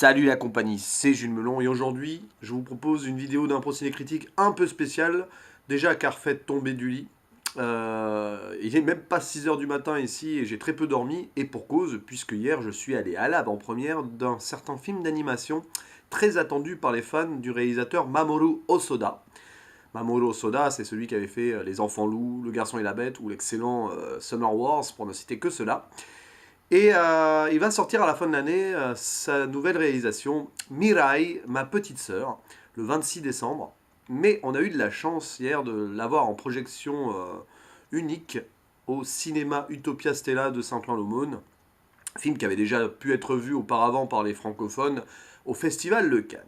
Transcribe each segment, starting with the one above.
Salut la compagnie, c'est Jules Melon et aujourd'hui je vous propose une vidéo d'impro ciné critique un peu spéciale, déjà car fait tomber du lit. Il est même pas 6 heures du matin ici et j'ai très peu dormi et pour cause puisque hier je suis allé à l'avant-première d'un certain film d'animation très attendu par les fans du réalisateur Mamoru Hosoda. Mamoru Hosoda, c'est celui qui avait fait Les Enfants Loups, Le Garçon et la Bête ou l'excellent Summer Wars pour ne citer que cela. Et il va sortir à la fin de l'année sa nouvelle réalisation, Mirai, ma petite sœur, le 26 décembre. Mais on a eu de la chance hier de l'avoir en projection unique au cinéma Utopia Stella de Saint-Ouen-l'Aumône, film qui avait déjà pu être vu auparavant par les francophones au Festival de Cannes.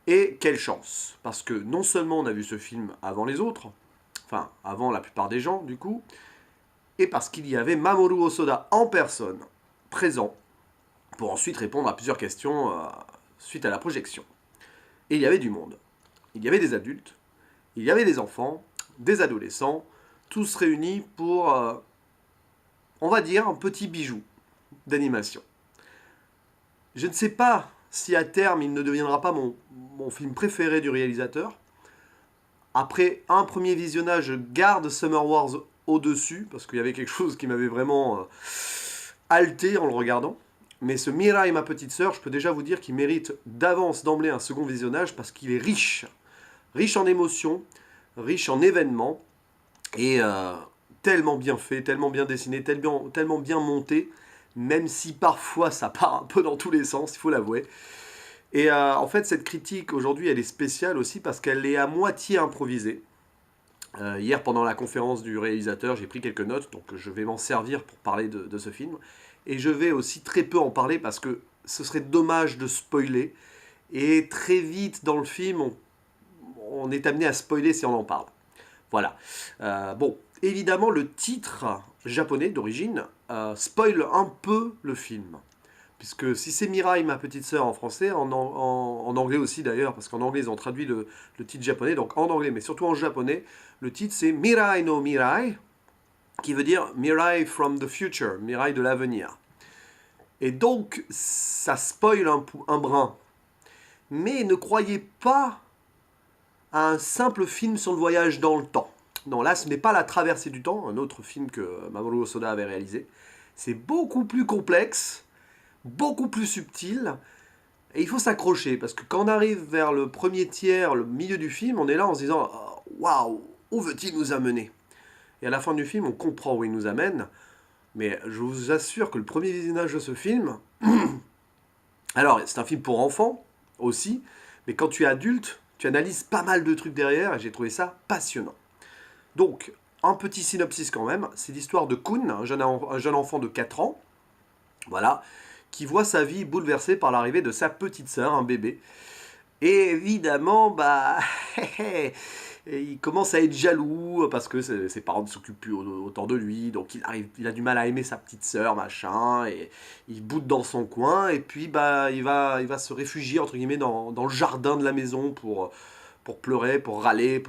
Et quelle chance, parce que non seulement on a vu ce film avant les autres, enfin avant la plupart des gens du coup, et parce qu'il y avait Mamoru Hosoda en personne, présent, pour ensuite répondre à plusieurs questions suite à la projection. Et il y avait du monde. Il y avait des adultes, il y avait des enfants, des adolescents, tous réunis pour, on va dire, un petit bijou d'animation. Je ne sais pas si à terme il ne deviendra pas mon film préféré du réalisateur. Après un premier visionnage, je garde Summer Wars au-dessus, parce qu'il y avait quelque chose qui m'avait vraiment halté en le regardant. Mais ce Mirai, ma petite sœur, je peux déjà vous dire qu'il mérite d'avance d'emblée un second visionnage, parce qu'il est riche. Riche en émotions, riche en événements, et tellement bien fait, tellement bien dessiné, tellement bien monté, même si parfois ça part un peu dans tous les sens, il faut l'avouer. Et en fait, cette critique, aujourd'hui, elle est spéciale aussi parce qu'elle est à moitié improvisée. Hier, pendant la conférence du réalisateur, j'ai pris quelques notes, donc je vais m'en servir pour parler de ce film. Et je vais aussi très peu en parler parce que ce serait dommage de spoiler. Et très vite dans le film, on est amené à spoiler si on en parle. Voilà. Bon, évidemment, le titre japonais d'origine spoil un peu le film. Puisque si c'est Mirai, ma petite sœur en français, en anglais aussi d'ailleurs, parce qu'en anglais ils ont traduit le titre japonais, donc en anglais, mais surtout en japonais, le titre c'est Mirai no Mirai, qui veut dire Mirai from the future, Mirai de l'avenir. Et donc, ça spoil un brin. Mais ne croyez pas à un simple film sur le voyage dans le temps. Non, là, ce n'est pas La Traversée du temps, un autre film que Mamoru Hosoda avait réalisé. C'est beaucoup plus complexe, beaucoup plus subtil, et il faut s'accrocher, parce que quand on arrive vers le premier tiers, le milieu du film, on est là en se disant waouh, où veut-il nous amener? Et à la fin du film, on comprend où il nous amène, mais je vous assure que le premier visionnage de ce film, alors c'est un film pour enfants aussi, mais quand tu es adulte, tu analyses pas mal de trucs derrière, et j'ai trouvé ça passionnant. Donc, un petit synopsis quand même, c'est l'histoire de Kun, un jeune enfant de 4 ans, voilà, qui voit sa vie bouleversée par l'arrivée de sa petite sœur, un bébé. Et évidemment, bah, il commence à être jaloux parce que ses parents ne s'occupent plus autant de lui, donc il a du mal à aimer sa petite sœur, machin, et il boude dans son coin, et puis bah, il va se réfugier, entre guillemets, dans le jardin de la maison pour pleurer, pour râler,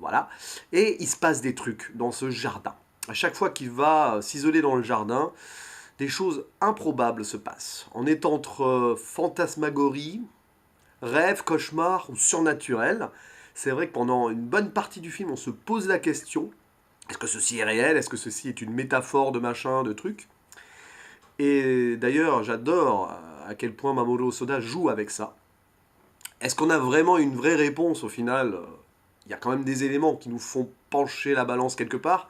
voilà. Et il se passe des trucs dans ce jardin. À chaque fois qu'il va s'isoler dans le jardin, des choses improbables se passent. On est entre fantasmagorie, rêve, cauchemar ou surnaturel. C'est vrai que pendant une bonne partie du film, on se pose la question, est-ce que ceci est réel? Est-ce que ceci est une métaphore de machin, de truc? Et d'ailleurs, j'adore à quel point Mamoru Hosoda joue avec ça. Est-ce qu'on a vraiment une vraie réponse au final? Il y a quand même des éléments qui nous font pencher la balance quelque part,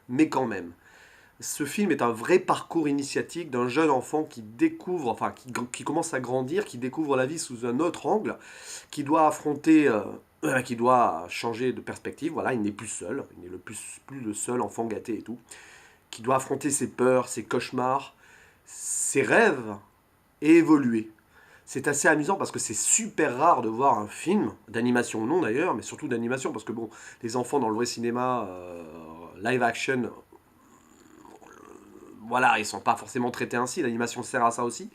mais quand même. Ce film est un vrai parcours initiatique d'un jeune enfant qui découvre, enfin qui commence à grandir, qui découvre la vie sous un autre angle, qui doit affronter, qui doit changer de perspective. Voilà, il n'est plus seul, il n'est plus le seul enfant gâté et tout, qui doit affronter ses peurs, ses cauchemars, ses rêves et évoluer. C'est assez amusant parce que c'est super rare de voir un film, d'animation ou non d'ailleurs, mais surtout d'animation, parce que bon, les enfants dans le vrai cinéma, live action, voilà, ils sont pas forcément traités ainsi, l'animation sert à ça aussi,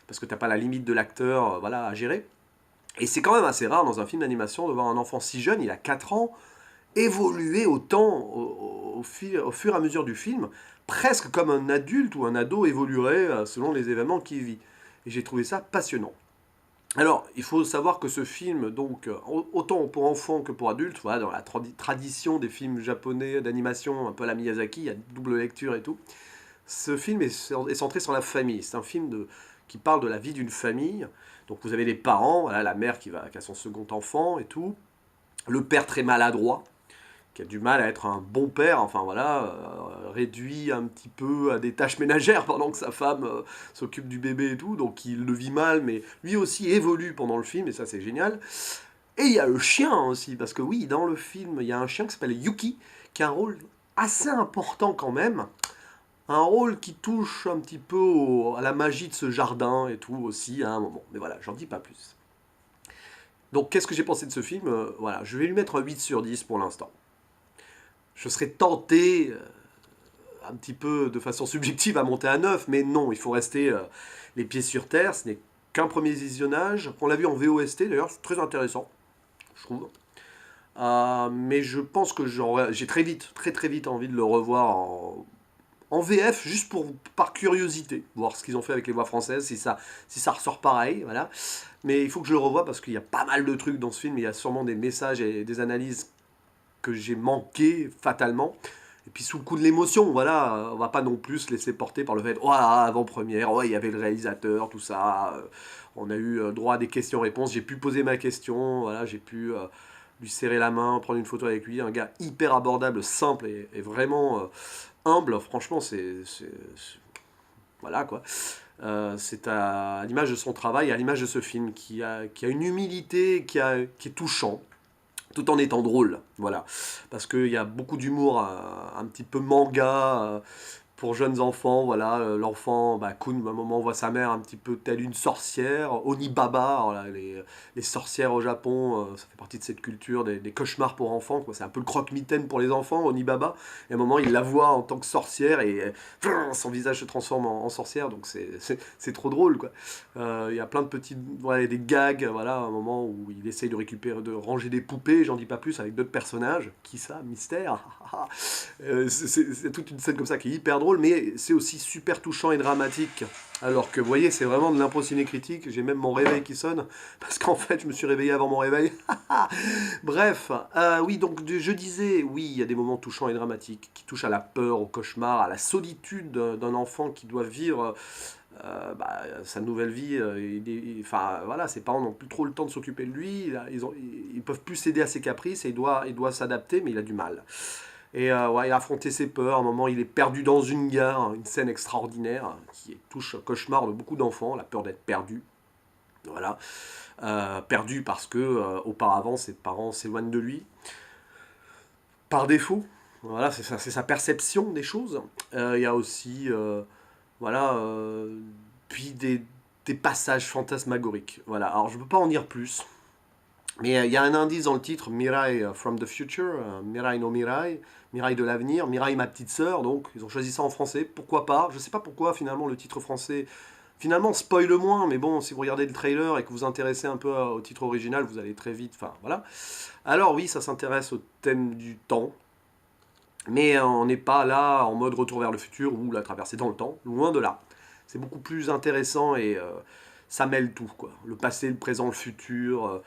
parce que t'as pas la limite de l'acteur voilà, à gérer. Et c'est quand même assez rare dans un film d'animation de voir un enfant si jeune, il a 4 ans, évoluer autant au fur et à mesure du film, presque comme un adulte ou un ado évoluerait selon les événements qu'il vit. et j'ai trouvé ça passionnant. Alors, il faut savoir que ce film, donc, autant pour enfants que pour adultes, voilà, dans la tradition des films japonais d'animation, un peu à la Miyazaki, il y a double lecture et tout, ce film est centré sur la famille. C'est un film qui parle de la vie d'une famille. Donc vous avez les parents, voilà, la mère qui a son second enfant et tout, le père très maladroit, qui a du mal à être un bon père, enfin voilà, réduit un petit peu à des tâches ménagères pendant que sa femme s'occupe du bébé et tout, donc il le vit mal, mais lui aussi évolue pendant le film, et ça c'est génial. Et il y a le chien aussi, parce que oui, dans le film, il y a un chien qui s'appelle Yuki, qui a un rôle assez important quand même, un rôle qui touche un petit peu à la magie de ce jardin et tout aussi à un moment, mais voilà, j'en dis pas plus. Donc qu'est-ce que j'ai pensé de ce film? Voilà, je vais lui mettre un 8 sur 10 pour l'instant. Je serais tenté, un petit peu de façon subjective, à monter à 9, mais non, il faut rester les pieds sur terre, ce n'est qu'un premier visionnage. On l'a vu en VOST d'ailleurs, c'est très intéressant, je trouve. Mais je pense que j'ai très vite envie de le revoir en VF, juste par curiosité, voir ce qu'ils ont fait avec les voix françaises, si ça ressort pareil, voilà. Mais il faut que je le revoie parce qu'il y a pas mal de trucs dans ce film, il y a sûrement des messages et des analyses que j'ai manqué fatalement. Et puis sous le coup de l'émotion, voilà, on va pas non plus se laisser porter par le fait, oh avant-première, oh il y avait le réalisateur, tout ça, on a eu droit à des questions-réponses, j'ai pu poser ma question, voilà, j'ai pu lui serrer la main, prendre une photo avec lui, un gars hyper abordable, simple et vraiment humble, franchement voilà quoi. C'est à l'image de son travail, à l'image de ce film, qui a une humilité, qui est touchant, tout en étant drôle, voilà. Parce qu'il y a beaucoup d'humour, un petit peu manga, pour jeunes enfants, voilà. L'enfant, bah, Kun, à un moment, voit sa mère un petit peu telle une sorcière, Onibaba, alors là, les sorcières au Japon, ça fait partie de cette culture des cauchemars pour enfants, quoi. C'est un peu le croque-mitaine pour les enfants, Onibaba, et à un moment, il la voit en tant que sorcière, et son visage se transforme en sorcière, donc c'est trop drôle, quoi. Il y a plein de petites, voilà, des gags, voilà, à un moment où il essaye de ranger des poupées, j'en dis pas plus, avec d'autres personnages. Qui ça? Mystère. C'est toute une scène comme ça qui est hyper drôle, mais c'est aussi super touchant et dramatique. Alors que, vous voyez, c'est vraiment de l'impro cinécritique. J'ai même mon réveil qui sonne, parce qu'en fait, je me suis réveillé avant mon réveil. Bref, oui, donc je disais, oui, il y a des moments touchants et dramatiques, qui touchent à la peur, au cauchemar, à la solitude d'un enfant qui doit vivre sa nouvelle vie, enfin voilà, ses parents n'ont plus trop le temps de s'occuper de lui, ils peuvent plus s'aider à ses caprices et il doit s'adapter, mais il a du mal. Et ouais, il a affronté ses peurs, à un moment il est perdu dans une gare, une scène extraordinaire qui touche un cauchemar de beaucoup d'enfants, la peur d'être perdu. Voilà. Perdu parce que auparavant ses parents s'éloignent de lui, par défaut. Voilà, c'est sa perception des choses. Il y a aussi voilà, puis des passages fantasmagoriques. Voilà, alors je ne peux pas en dire plus, mais il y a un indice dans le titre, Mirai from the future, Mirai no Mirai, Mirai de l'avenir, Mirai ma petite sœur, donc ils ont choisi ça en français, pourquoi pas, je sais pas pourquoi finalement le titre français, finalement spoil moins, mais bon, si vous regardez le trailer et que vous vous intéressez un peu au titre original, vous allez très vite, enfin voilà. Alors oui, ça s'intéresse au thème du temps, mais on n'est pas là en mode retour vers le futur ou la traversée dans le temps, loin de là. C'est beaucoup plus intéressant et ça mêle tout, quoi. Le passé, le présent, le futur,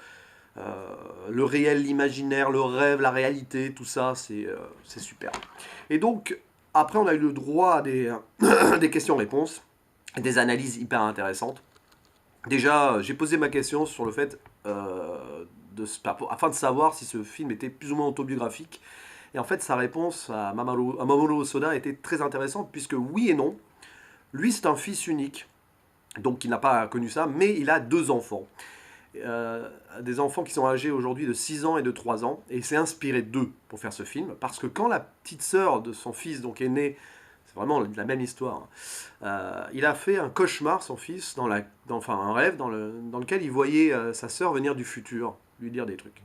le réel, l'imaginaire, le rêve, la réalité, tout ça, c'est super. Et donc, après, on a eu le droit à des questions-réponses, des analyses hyper intéressantes. Déjà, j'ai posé ma question sur le fait, afin de savoir si ce film était plus ou moins autobiographique. Et en fait, sa réponse à Mamoru Hosoda était très intéressante, puisque oui et non. Lui, c'est un fils unique, donc il n'a pas connu ça, mais il a deux enfants. Des enfants qui sont âgés aujourd'hui de 6 ans et de 3 ans, et il s'est inspiré d'eux pour faire ce film, parce que quand la petite sœur de son fils donc, est née, c'est vraiment la même histoire, il a fait un cauchemar, son fils, enfin un rêve dans lequel il voyait sa sœur venir du futur, lui dire des trucs.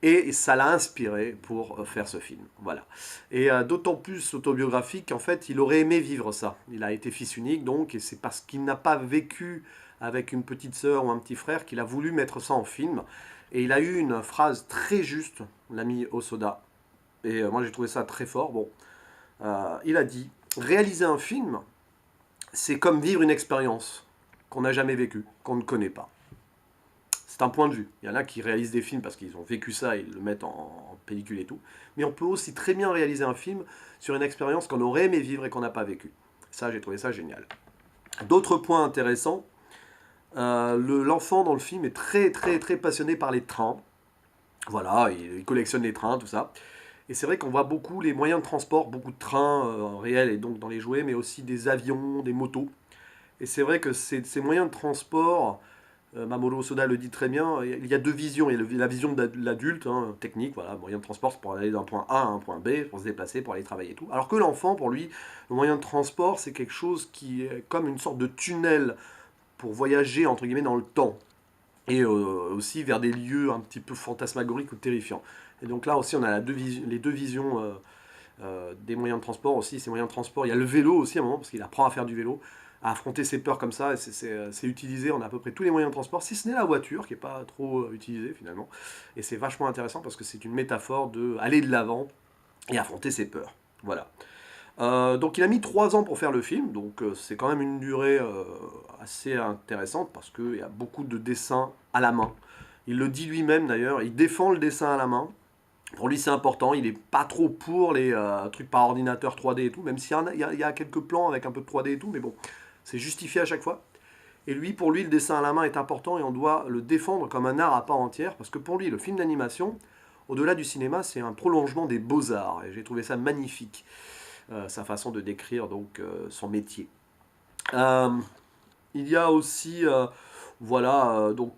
Et ça l'a inspiré pour faire ce film. Voilà. Et d'autant plus autobiographique qu'en fait, il aurait aimé vivre ça. Il a été fils unique, donc, et c'est parce qu'il n'a pas vécu avec une petite sœur ou un petit frère qu'il a voulu mettre ça en film. Et il a eu une phrase très juste, l'ami Hosoda. Et moi, j'ai trouvé ça très fort. Bon, il a dit, réaliser un film, c'est comme vivre une expérience. qu'on n'a jamais vécu, qu'on ne connaît pas. C'est un point de vue. Il y en a qui réalisent des films parce qu'ils ont vécu ça et ils le mettent en pellicule et tout. Mais on peut aussi très bien réaliser un film sur une expérience qu'on aurait aimé vivre et qu'on n'a pas vécu. Ça, j'ai trouvé ça génial. D'autres points intéressants. L'enfant dans le film est très très très passionné par les trains. Voilà, il collectionne les trains, tout ça. Et c'est vrai qu'on voit beaucoup les moyens de transport, beaucoup de trains réels et donc dans les jouets, mais aussi des avions, des motos. Et c'est vrai que ces moyens de transport, Mamoru Hosoda le dit très bien, il y a deux visions. Il y a la vision de l'adulte, hein, technique, voilà, moyen de transport, c'est pour aller d'un point A à un point B, pour se déplacer, pour aller travailler et tout. Alors que l'enfant, pour lui, le moyen de transport, c'est quelque chose qui est comme une sorte de tunnel pour voyager, entre guillemets, dans le temps. Et aussi vers des lieux un petit peu fantasmagoriques ou terrifiants. Et donc là aussi, on a les deux visions des moyens de transport aussi. Ces moyens de transport, il y a le vélo aussi à un moment, parce qu'il apprend à faire du vélo, à affronter ses peurs comme ça. Et c'est utilisé, on a à peu près tous les moyens de transport, si ce n'est la voiture, qui n'est pas trop utilisée finalement. Et c'est vachement intéressant parce que c'est une métaphore de aller de l'avant et affronter ses peurs. Voilà. Donc il a mis 3 ans pour faire le film, donc c'est quand même une durée assez intéressante parce qu'il y a beaucoup de dessins à la main. Il le dit lui-même d'ailleurs, il défend le dessin à la main. Pour lui c'est important, il n'est pas trop pour les trucs par ordinateur 3D et tout, même s'il y a quelques plans avec un peu de 3D et tout, mais bon, c'est justifié à chaque fois. Et lui, pour lui, le dessin à la main est important et on doit le défendre comme un art à part entière, parce que pour lui, le film d'animation, au-delà du cinéma, c'est un prolongement des beaux-arts, et j'ai trouvé ça magnifique. Sa façon de décrire donc son métier. Euh, il y a aussi, voilà, donc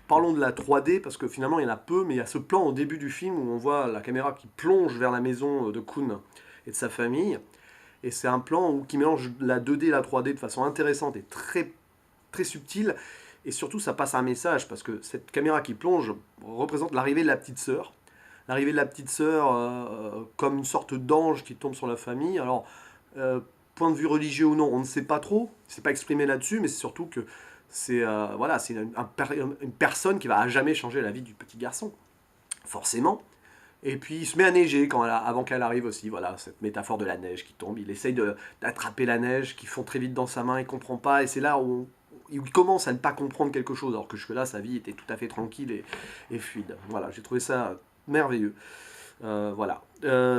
parlons de la 3D parce que finalement il y en a peu, mais il y a ce plan au début du film où on voit la caméra qui plonge vers la maison de Kun et de sa famille, et c'est un plan qui mélange la 2D et la 3D de façon intéressante et très très subtile, et surtout ça passe un message parce que cette caméra qui plonge représente l'arrivée de la petite sœur. L'arrivée de la petite sœur comme une sorte d'ange qui tombe sur la famille. Alors, euh, point de vue religieux ou non, on ne sait pas trop. C'est pas exprimé là-dessus, mais c'est surtout que c'est voilà, c'est une personne qui va à jamais changer la vie du petit garçon, forcément. Et puis il se met à neiger avant qu'elle arrive aussi. Voilà, cette métaphore de la neige qui tombe. Il essaye d'attraper la neige qui fond très vite dans sa main, il comprend pas. Et c'est là où il commence à ne pas comprendre quelque chose, alors que jusque-là, sa vie était tout à fait tranquille et fluide. Voilà, j'ai trouvé ça merveilleux. Voilà.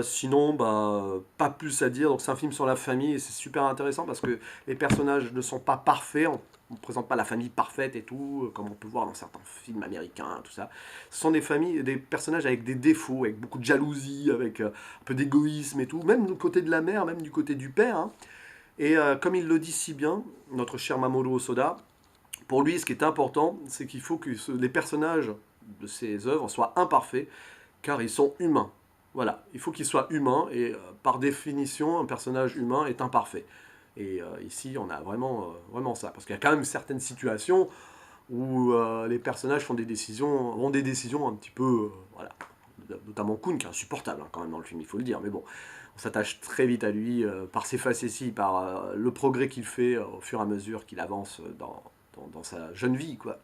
Sinon, pas plus à dire. Donc c'est un film sur la famille et c'est super intéressant parce que les personnages ne sont pas parfaits. On ne présente pas la famille parfaite et tout, comme on peut voir dans certains films américains, tout ça. Ce sont des personnages avec des défauts, avec beaucoup de jalousie, avec un peu d'égoïsme et tout, même du côté de la mère, même du côté du père, hein. Et comme il le dit si bien, notre cher Mamoru Hosoda, pour lui, ce qui est important, c'est qu'il faut que les personnages de ses œuvres soient imparfaits, car ils sont humains. Voilà, il faut qu'ils soient humains, et par définition, un personnage humain est imparfait. Et ici, on a vraiment ça, parce qu'il y a quand même certaines situations où les personnages ont des décisions un petit peu, voilà, notamment Kun, qui est insupportable hein, quand même dans le film, il faut le dire, mais bon, on s'attache très vite à lui, par ses facéties, par le progrès qu'il fait au fur et à mesure qu'il avance dans sa jeune vie, quoi.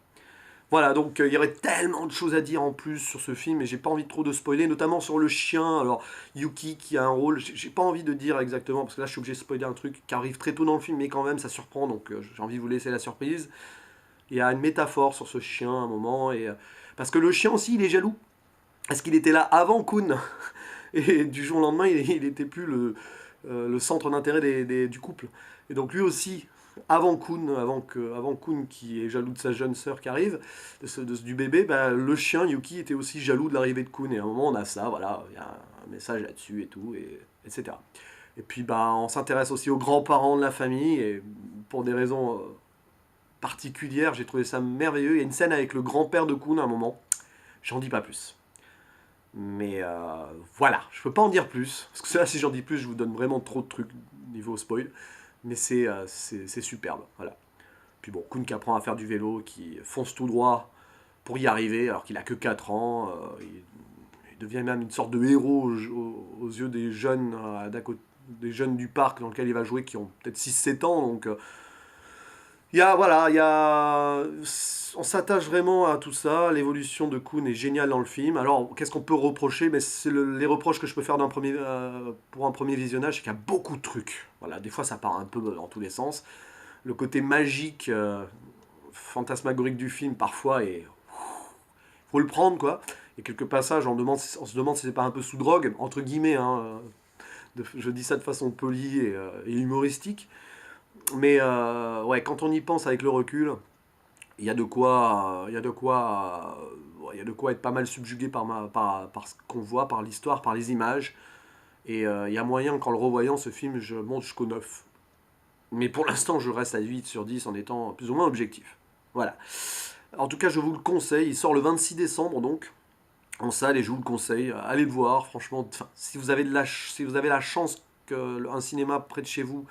Voilà, donc il y aurait tellement de choses à dire en plus sur ce film, et j'ai pas envie de trop de spoiler, notamment sur le chien. Alors, Yuki qui a un rôle, j'ai pas envie de dire exactement, parce que là je suis obligé de spoiler un truc qui arrive très tôt dans le film, mais quand même ça surprend, donc j'ai envie de vous laisser la surprise. Il y a une métaphore sur ce chien à un moment, parce que le chien aussi il est jaloux. Est-ce qu'il était là avant Kun? Et du jour au lendemain, il était plus le centre d'intérêt du couple. Et donc lui aussi, avant Kun qui est jaloux de sa jeune sœur qui arrive, du bébé, le chien Yuki était aussi jaloux de l'arrivée de Kun. Et à un moment, on a ça, voilà, il y a un message là-dessus et tout, etc. Et puis on s'intéresse aussi aux grands-parents de la famille, et pour des raisons particulières, j'ai trouvé ça merveilleux. Il y a une scène avec le grand-père de Kun à un moment, j'en dis pas plus. Mais voilà, je peux pas en dire plus, parce que là, si j'en dis plus, je vous donne vraiment trop de trucs niveau spoil. Mais c'est superbe, voilà. Puis bon, Kun qui apprend à faire du vélo, qui fonce tout droit pour y arriver, alors qu'il a que 4 ans. Il devient même une sorte de héros aux yeux des jeunes, des jeunes du parc dans lequel il va jouer, qui ont peut-être 6 7 ans. Donc voilà, on s'attache vraiment à tout ça. L'évolution de Kun est géniale dans le film. Alors, qu'est-ce qu'on peut reprocher? Mais c'est les reproches que je peux faire pour un premier visionnage, c'est qu'il y a beaucoup de trucs. Voilà, des fois ça part un peu dans tous les sens. le côté magique, fantasmagorique du film parfois est... Faut le prendre quoi. Et quelques passages, on se demande si c'est pas un peu sous drogue, entre guillemets, hein, je dis ça de façon polie et humoristique. Mais ouais, quand on y pense avec le recul, il y a de quoi, il y a de quoi être pas mal subjugué par ce qu'on voit, par l'histoire, par les images. Et il y a moyen qu'en le revoyant, ce film, je monte jusqu'au 9. Mais pour l'instant, je reste à 8 sur 10 en étant plus ou moins objectif. Voilà. En tout cas, je vous le conseille. Il sort le 26 décembre, donc, en salle, et je vous le conseille. Allez le voir, franchement. Si vous avez si vous avez la chance qu'un cinéma près de chez vous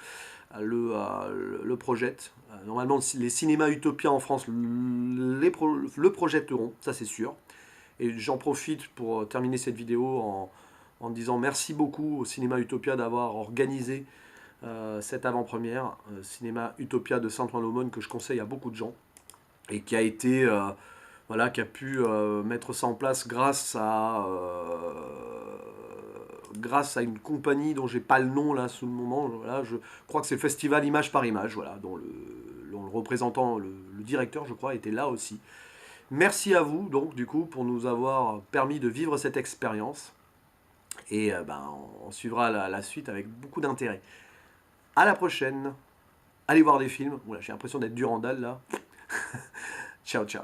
le projette. Normalement, les cinémas Utopia en France le projetteront, ça c'est sûr. Et j'en profite pour terminer cette vidéo en disant merci beaucoup au cinéma Utopia d'avoir organisé cette avant-première. Cinéma Utopia de Saint-Ouen-l'Aumône que je conseille à beaucoup de gens et qui a été voilà, qui a pu mettre ça en place grâce à une compagnie dont j'ai pas le nom là sous le moment. Voilà, je crois que c'est le festival Image par Image, voilà, dont le représentant, le directeur, je crois, était là aussi. Merci à vous donc du coup pour nous avoir permis de vivre cette expérience et ben, on suivra la suite avec beaucoup d'intérêt. À la prochaine. Allez voir des films. Voilà, j'ai l'impression d'être Durandal là. Ciao ciao.